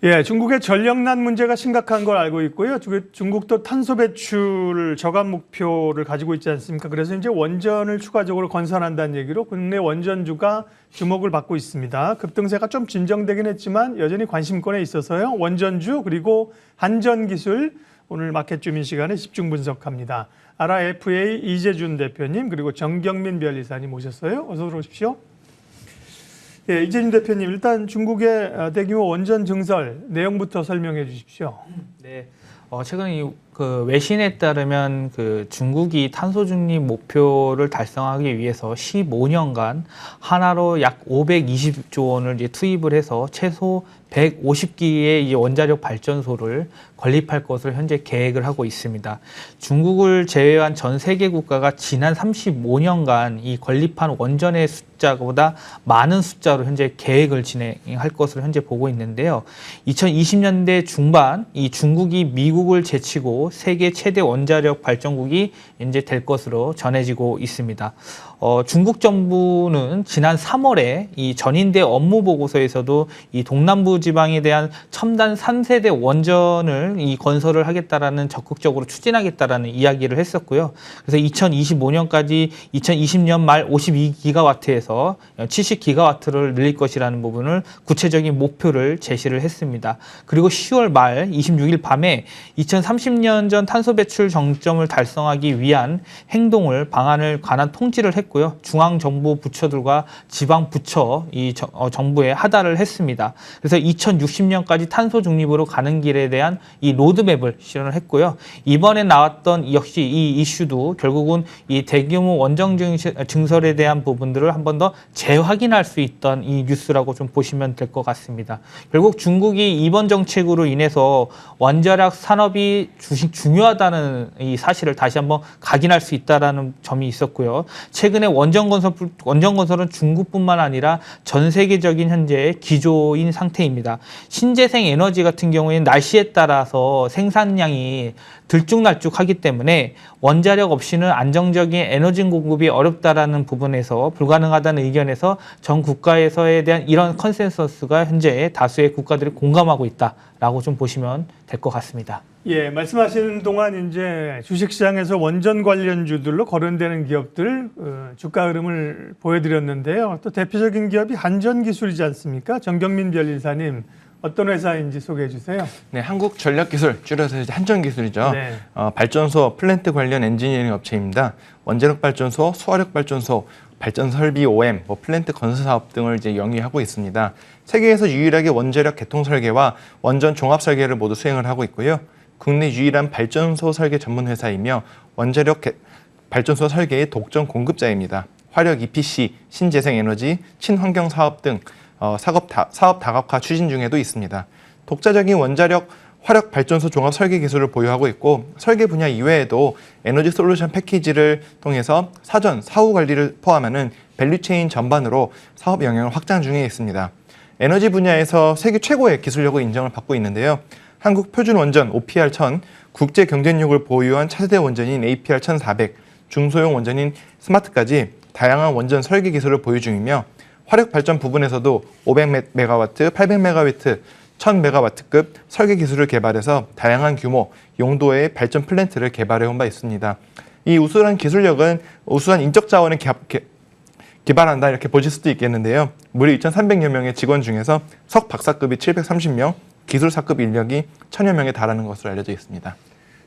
예, 중국의 전력난 문제가 심각한 걸 알고 있고요. 중국도 탄소 배출 저감 목표를 가지고 있지 않습니까? 그래서 이제 원전을 추가적으로 건설한다는 얘기로 국내 원전주가 주목을 받고 있습니다. 급등세가 좀 진정되긴 했지만 여전히 관심권에 있어서요. 원전주 그리고 한전기술 오늘 마켓 주민 시간에 집중 분석합니다. 아라FA 이재준 대표님 그리고 정경민 변리사님 모셨어요. 어서 들어오십시오. 예, 이재준 대표님, 일단 중국의 대규모 원전 증설 내용부터 설명해 주십시오. 네, 최근 그 외신에 따르면 그 중국이 탄소 중립 목표를 달성하기 위해서 15년간 하나로 약 520조 원을 이제 투입을 해서 최소 150기의 원자력 발전소를 건립할 것을 현재 계획을 하고 있습니다. 중국을 제외한 전 세계 국가가 지난 35년간 이 건립한 원전의 숫자보다 많은 숫자로 현재 계획을 진행할 것을 현재 보고 있는데요. 2020년대 중반 이 중국이 미국을 제치고 세계 최대 원자력 발전국이 이제 될 것으로 전해지고 있습니다. 중국 정부는 지난 3월에 이 전인대 업무 보고서에서도 이 동남부 지방에 대한 첨단 3세대 원전을 이 건설을 하겠다라는 적극적으로 추진하겠다라는 이야기를 했었고요. 그래서 2025년까지 2020년 말 52기가와트에서 70기가와트를 늘릴 것이라는 부분을 구체적인 목표를 제시를 했습니다. 그리고 10월 말 26일 밤에 2030년 전 탄소 배출 정점을 달성하기 위한 방안을 관한 통지를 했고요. 중앙정부 부처들과 지방 부처 정부에 하달을 했습니다. 그래서 2060년까지 탄소 중립으로 가는 길에 대한 이 로드맵을 실현을 했고요. 이번에 나왔던 역시 이 이슈도 결국은 이 대규모 원전 증설에 대한 부분들을 한 번 더 재확인할 수 있던 이 뉴스라고 좀 보시면 될 것 같습니다. 결국 중국이 이번 정책으로 인해서 원자력 산업이 중요하다는 이 사실을 다시 한번 각인할 수 있다라는 점이 있었고요. 최근에 원전 건설은 중국뿐만 아니라 전 세계적인 현재 기조인 상태입니다. 신재생 에너지 같은 경우에는 날씨에 따라서 생산량이 들쭉날쭉하기 때문에 원자력 없이는 안정적인 에너지 공급이 어렵다라는 부분에서 불가능하다는 의견에서 전 국가에서에 대한 이런 컨센서스가 현재 다수의 국가들이 공감하고 있다라고 좀 보시면 될 것 같습니다. 예, 말씀하시는 동안 이제 주식시장에서 원전 관련주들로 거론되는 기업들 주가 흐름을 보여드렸는데요. 또 대표적인 기업이 한전기술이지 않습니까? 정경민 변리사님 어떤 회사인지 소개해 주세요. 네, 한국전력기술, 줄여서 한전기술이죠. 네. 발전소, 플랜트 관련 엔지니어링 업체입니다. 원자력 발전소, 수화력 발전소, 발전 설비 OM, 플랜트 건설 사업 등을 이제 영위하고 있습니다. 세계에서 유일하게 원자력 개통 설계와 원전 종합 설계를 모두 수행을 하고 있고요. 국내 유일한 발전소 설계 전문 회사이며 원자력 발전소 설계의 독점 공급자입니다. 화력 EPC, 신재생 에너지, 친환경 사업 등 사업 다각화 추진 중에도 있습니다. 독자적인 원자력 화력 발전소 종합 설계 기술을 보유하고 있고 설계 분야 이외에도 에너지 솔루션 패키지를 통해서 사전, 사후 관리를 포함하는 밸류체인 전반으로 사업 영역을 확장 중에 있습니다. 에너지 분야에서 세계 최고의 기술력을 인정을 받고 있는데요. 한국 표준 원전 OPR-1000, 국제 경쟁력을 보유한 차세대 원전인 APR-1400, 중소형 원전인 스마트까지 다양한 원전 설계 기술을 보유 중이며 화력 발전 부분에서도 500MW, 800MW, 1000MW급 설계 기술을 개발해서 다양한 규모, 용도의 발전 플랜트를 개발해온 바 있습니다. 이 우수한 기술력은 우수한 인적 자원을 기발한다 이렇게 보실 수도 있겠는데요. 무려 2,300여 명의 직원 중에서 석 박사급이 730명, 기술사급 인력이 1,000여 명에 달하는 것으로 알려져 있습니다.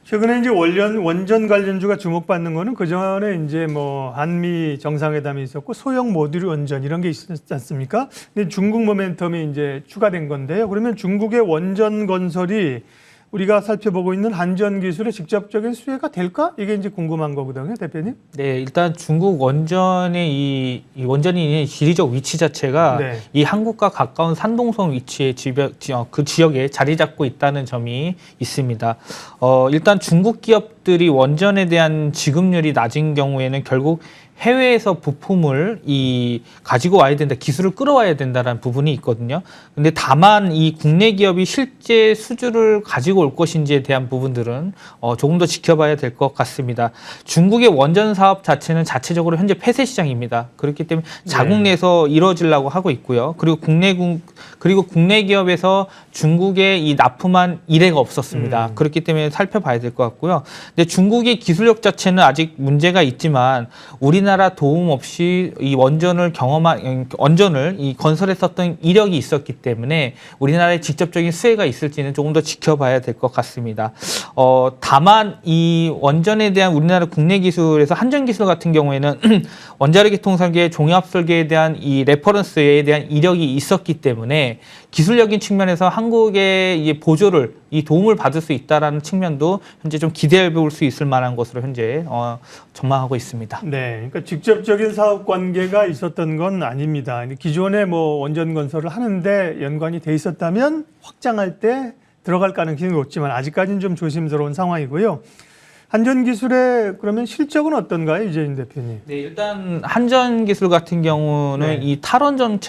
최근에 이제 원전 관련주가 주목받는 거는 그 전에 이제 한미 정상회담이 있었고 소형 모듈 원전 이런 게 있었지 않습니까? 근데 중국 모멘텀이 이제 추가된 건데요. 그러면 중국의 원전 건설이 우리가 살펴보고 있는 한전 기술의 직접적인 수혜가 될까? 이게 이제 궁금한 거거든요, 대표님. 네, 일단 중국 원전의 이 원전이 있는 지리적 위치 자체가 네. 이 한국과 가까운 산동성 위치의 그 지역에 자리 잡고 있다는 점이 있습니다. 일단 중국 기업들이 원전에 대한 지급률이 낮은 경우에는 결국 해외에서 부품을 가지고 와야 된다, 기술을 끌어와야 된다라는 부분이 있거든요. 근데 다만 이 국내 기업이 실제 수주를 가지고 올 것인지에 대한 부분들은 조금 더 지켜봐야 될 것 같습니다. 중국의 원전 사업 자체는 자체적으로 현재 폐쇄 시장입니다. 그렇기 때문에 자국 내에서 이루어지려고 하고 있고요. 그리고 국내 기업에서 중국에 이 납품한 이례가 없었습니다. 그렇기 때문에 살펴봐야 될 것 같고요. 근데 중국의 기술력 자체는 아직 문제가 있지만 우리나라 도움 없이 이 원전을 건설했었던 이력이 있었기 때문에 우리나라에 직접적인 수혜가 있을지는 조금 더 지켜봐야 될 것 같습니다. 다만 이 원전에 대한 우리나라 국내 기술에서 한전 기술 같은 경우에는 원자력 계통 설계, 종합 설계에 대한 이 레퍼런스에 대한 이력이 있었기 때문에 기술력인 측면에서 한국의 이 보조를, 이 도움을 받을 수 있다라는 측면도 현재 좀 기대해 볼 수 있을 만한 것으로 현재 전망하고 있습니다. 네, 그러니까 직접적인 사업 관계가 있었던 건 아닙니다. 기존에 뭐 원전 건설을 하는데 연관이 돼 있었다면 확장할 때 들어갈 가능성이 높지만 아직까지는 좀 조심스러운 상황이고요. 한전기술의 그러면 실적은 어떤가요, 이재인 대표님? 네, 일단 한전기술 같은 경우는 이 탈원전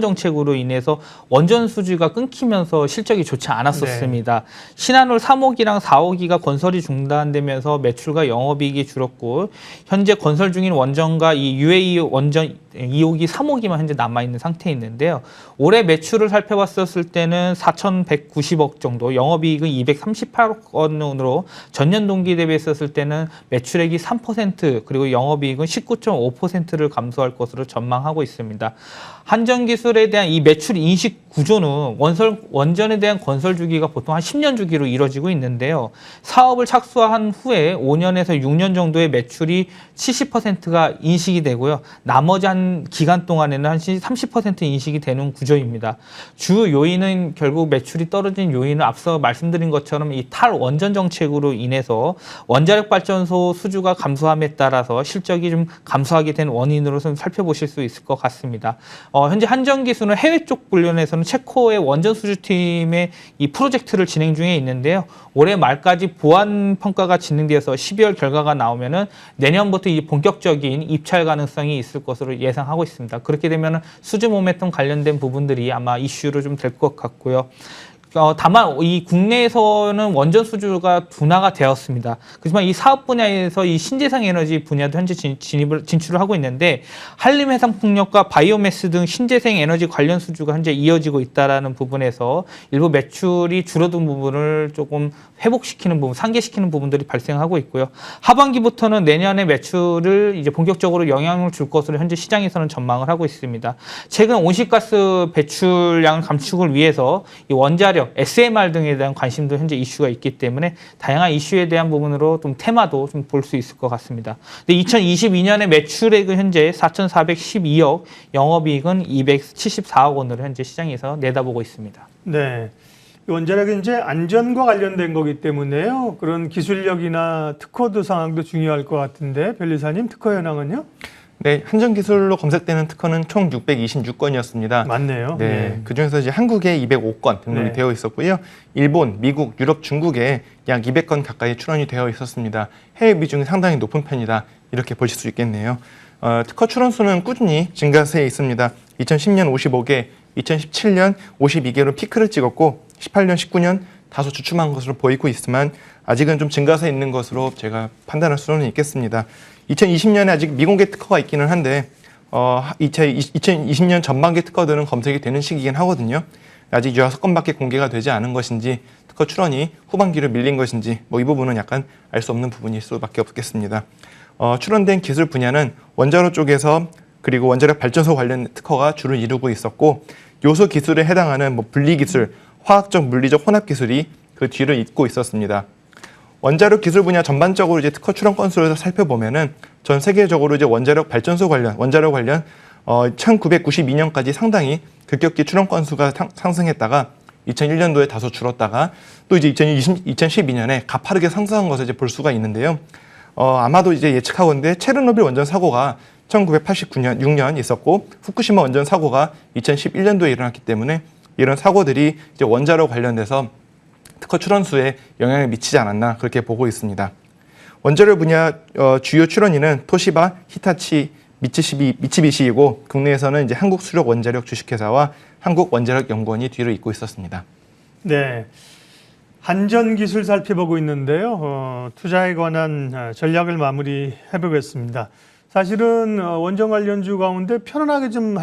정책으로 인해서 원전 수주가 끊기면서 실적이 좋지 않았었습니다. 신한울 3호기랑 4호기가 건설이 중단되면서 매출과 영업이익이 줄었고 현재 건설 중인 원전과 이 UAE 원전 2호기, 3호기만 현재 남아있는 상태에 있는데요. 올해 매출을 살펴봤었을 때는 4,190억 정도, 영업이익은 238억 원으로 전년 동기 대비했었을 때는 매출액이 3% 그리고 영업이익은 19.5%를 감소할 것으로 전망하고 있습니다. 한전기술에 대한 이 매출 인식 구조는 원전에 대한 건설 주기가 보통 한 10년 주기로 이루어지고 있는데요. 사업을 착수한 후에 5년에서 6년 정도의 매출이 70%가 인식이 되고요. 나머지 한 기간 동안에는 한 30% 인식이 되는 구조입니다. 주 요인은 결국 매출이 떨어진 요인은 앞서 말씀드린 것처럼 이 탈원전 정책으로 인해서 원자력 발전소 수주가 감소함에 따라서 실적이 좀 감소하게 된 원인으로 좀 살펴보실 수 있을 것 같습니다. 현재 한전기술은 해외 쪽 관련해서는 체코의 원전 수주팀의 이 프로젝트를 진행 중에 있는데요. 올해 말까지 보안 평가가 진행되어서 12월 결과가 나오면은 내년부터 이 본격적인 입찰 가능성이 있을 것으로 예상하고 있습니다. 그렇게 되면 수주 모멘텀 관련된 부분들이 아마 이슈로 좀 될 것 같고요. 다만 이 국내에서는 원전 수주가 둔화가 되었습니다. 그렇지만 이 사업 분야에서 이 신재생 에너지 분야도 현재 진출을 하고 있는데 한림 해상풍력과 바이오매스 등 신재생 에너지 관련 수주가 현재 이어지고 있다라는 부분에서 일부 매출이 줄어든 부분을 조금 회복시키는 부분, 상기시키는 부분들이 발생하고 있고요. 하반기부터는 내년에 매출을 이제 본격적으로 영향을 줄 것으로 현재 시장에서는 전망을 하고 있습니다. 최근 온실가스 배출량을 감축을 위해서 이 원자력 SMR 등에 대한 관심도 현재 이슈가 있기 때문에 다양한 이슈에 대한 부분으로 좀 테마도 좀 볼 수 있을 것 같습니다. 근데 2022년에 매출액은 현재 4,412억, 영업이익은 274억 원으로 현재 시장에서 내다보고 있습니다. 네. 원자력은 이제 안전과 관련된 거기 때문에요. 그런 기술력이나 특허도 상황도 중요할 것 같은데 변리사님 특허 현황은요? 네, 한전기술로 검색되는 특허는 총 626건이었습니다. 맞네요. 네, 그중에서 이제 한국에 205건 등록이 되어 있었고요. 일본, 미국, 유럽, 중국에 약 200건 가까이 출원이 되어 있었습니다. 해외 비중이 상당히 높은 편이다. 이렇게 보실 수 있겠네요. 특허 출원 수는 꾸준히 증가세에 있습니다. 2010년 55개, 2017년 52개로 피크를 찍었고 18년, 19년 다소 주춤한 것으로 보이고 있지만 아직은 좀 증가세 있는 것으로 제가 판단할 수는 있겠습니다. 2020년에 아직 미공개 특허가 있기는 한데 2020년 전반기 특허들은 검색이 되는 시기이긴 하거든요. 아직 6건밖에 공개가 되지 않은 것인지 특허 출원이 후반기로 밀린 것인지 이 부분은 약간 알 수 없는 부분일 수밖에 없겠습니다. 출원된 기술 분야는 원자로 쪽에서 그리고 원자력 발전소 관련 특허가 주를 이루고 있었고 요소 기술에 해당하는 분리 기술, 화학적 물리적 혼합 기술이 그 뒤를 잇고 있었습니다. 원자력 기술 분야 전반적으로 이제 특허 출원 건수를 살펴보면은 전 세계적으로 이제 원자력 발전소 관련, 원자력 관련 1992년까지 상당히 급격히 출원 건수가 상승했다가 2001년도에 다소 줄었다가 또 이제 2012년에 가파르게 상승한 것을 이제 볼 수가 있는데요. 아마도 이제 예측하건대 체르노빌 원전 사고가 1989년 있었고 후쿠시마 원전 사고가 2011년도에 일어났기 때문에 이런 사고들이 이제 원자력 관련돼서 특허 출원수에 영향을 미치지 않았나 그렇게 보고 있습니다. 원자력 분야 주요 출원인은 토시바, 히타치, 미츠비시이고 국내에서는 이제 한국수력 원자력 주식회사와 한국원자력연구원이 뒤를 잇고 있었습니다. 네. 한전 기술 살펴보고 있는데요. 투자에 관한 전략을 마무리해 보겠습니다. 사실은 원전 관련주 가운데 편안하게 좀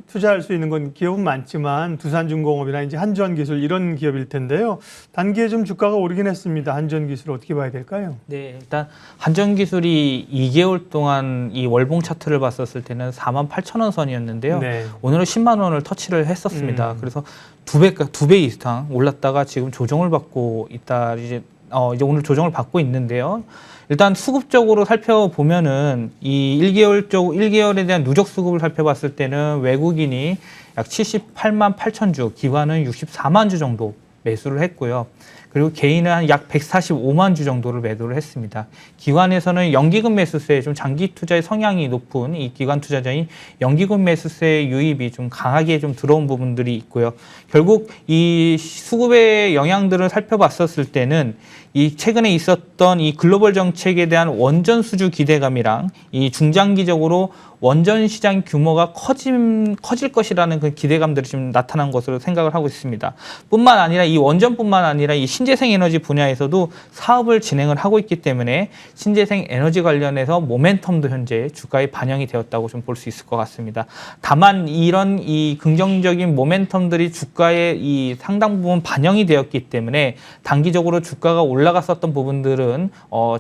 투자할 수 있는 건 기업은 많지만 두산중공업이나 이제 한전기술 이런 기업일 텐데요. 단기에 좀 주가가 오르긴 했습니다. 한전기술 어떻게 봐야 될까요? 네, 일단 한전기술이 2개월 동안 이 월봉 차트를 봤었을 때는 48,000원 선이었는데요. 네. 오늘은 10만 원을 터치를 했었습니다. 그래서 두 배 이상 올랐다가 지금 조정을 받고 있다. 이제 오늘 조정을 받고 있는데요. 일단 수급적으로 살펴보면은 이 1개월에 대한 누적 수급을 살펴봤을 때는 외국인이 약 78만 8천 주, 기관은 64만 주 정도 매수를 했고요. 그리고 개인은 약 145만 주 정도를 매도를 했습니다. 기관에서는 연기금 매수세, 좀 장기 투자의 성향이 높은 이 기관 투자자인 연기금 매수세 유입이 좀 강하게 좀 들어온 부분들이 있고요. 결국 이 수급의 영향들을 살펴봤었을 때는 이 최근에 있었던 이 글로벌 정책에 대한 원전 수주 기대감이랑 이 중장기적으로 원전 시장 규모가 커질 것이라는 그 기대감들이 좀 나타난 것으로 생각을 하고 있습니다. 뿐만 아니라 이 원전뿐만 아니라 이 신재생 에너지 분야에서도 사업을 진행을 하고 있기 때문에 신재생 에너지 관련해서 모멘텀도 현재 주가에 반영이 되었다고 좀 볼 수 있을 것 같습니다. 다만 이런 이 긍정적인 모멘텀들이 주가에 이 상당 부분 반영이 되었기 때문에 단기적으로 주가가 올라갔었던 부분들은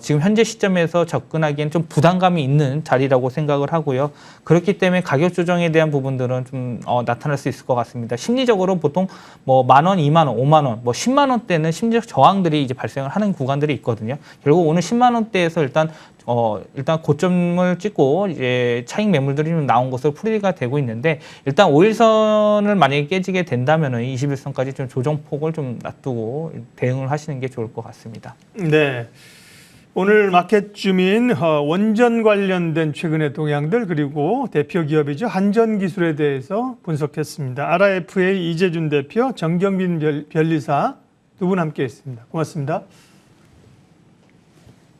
지금 현재 시점에서 접근하기엔 좀 부담감이 있는 자리라고 생각을 하고요. 그렇기 때문에 가격 조정에 대한 부분들은 좀 나타날 수 있을 것 같습니다. 심리적으로 보통 뭐 10,000원, 20,000원, 50,000원, 뭐 10만 원대는 심리적 저항들이 이제 발생을 하는 구간들이 있거든요. 결국 오늘 10만 원대에서 일단 고점을 찍고 이제 차익 매물들이 좀 나온 것으로 풀이가 되고 있는데 일단 5일선을 만약에 깨지게 된다면은 21선까지 좀 조정폭을 좀 놔두고 대응을 하시는 게 좋을 것 같습니다. 네. 오늘 마켓 주민 원전 관련된 최근의 동향들 그리고 대표 기업이죠. 한전기술에 대해서 분석했습니다. RFA 이재준 대표, 정경빈 변리사 두 분 함께했습니다. 고맙습니다.